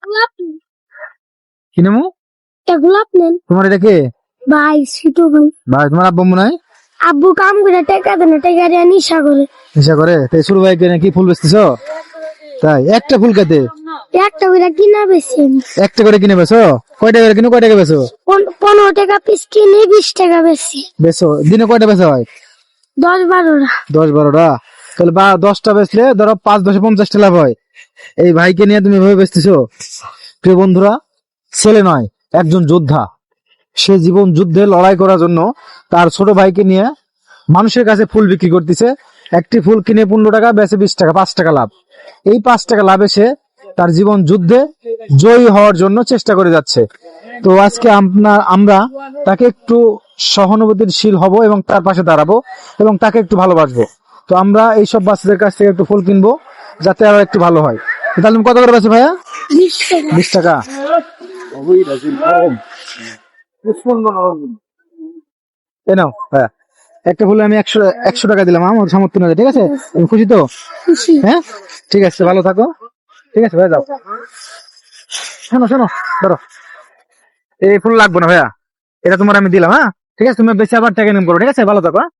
গোলাপ নেন। কি নেমু? একটা গোলাপ নেন। তোমার এটা কে? ভাই ছোট ভাই। ভাই তোমার আব্বু মনে হয় আব্বু কাম করে টাকা দেন, টাকা দিয়ে নিশা করে। নেশা করে। তাই ছোট ভাইকে নাকি ফুল বেচতেছ? তাই একটা ফুল খেতে একটা করে কিনা বেশি একটা করে কিনে বেছো? কয়টা করে কিনো, কয় টাকা বেছো? 15 টাকা পিস কিনে 20 টাকা বেশি। বেছো দিনে কয়টা বেচা হয়? 10-12টা। 10-12টা। তাহলে 10টা বেচলে ধরো 5-10 50টা লাভ হয়। এই ভাইকে নিয়ে তুমি এভাবে বেচতেছো? প্রিয় বন্ধুরা, ছেলে নয়, একজন যোদ্ধা। সে জীবন যুদ্ধে লড়াই করার জন্য তার ছোট ভাইকে নিয়ে মানুষের কাছে ফুল বিক্রি করতেছে। একটি ফুল কিনে 15 টাকা, বেচে 20 টাকা, 5 টাকা লাভ। এই 5 টাকা লাভে সে তার জীবন যুদ্ধে জয়ী হওয়ার জন্য চেষ্টা করে যাচ্ছে। তো আজকে আমরা তাকে একটু সহানুভূতিশীল হব এবং তার পাশে দাঁড়াবো এবং তাকে একটু ভালোবাসবো। তো আমরা এইসব বাচ্চাদের কাছ থেকে একটু ফুল কিনবো যাতে আরো একটু ভালো হয়। তাহলে তুমি কত করে বেচো ভাইয়া? 20 টাকা। 20 টাকা। এই নাও ভাইয়া, একটা ফুলে আমি 100 টাকা দিলাম আমার সামর্থ্য অনুযায়ী, ঠিক আছে? তুমি খুশি তো? খুশি। হ্যাঁ, ঠিক আছে, ভালো থাকো। ঠিক আছে ভাইয়া, যাও। শোনো শোনো, ধরো, এই ফুল লাগবে না ভাইয়া, এটা তোমার আমি দিলাম। হ্যাঁ, ঠিক আছে, তুমি বেশি আবার টাকা ইনকাম করো, ঠিক আছে? ভালো থাকো। হ্যাঁ।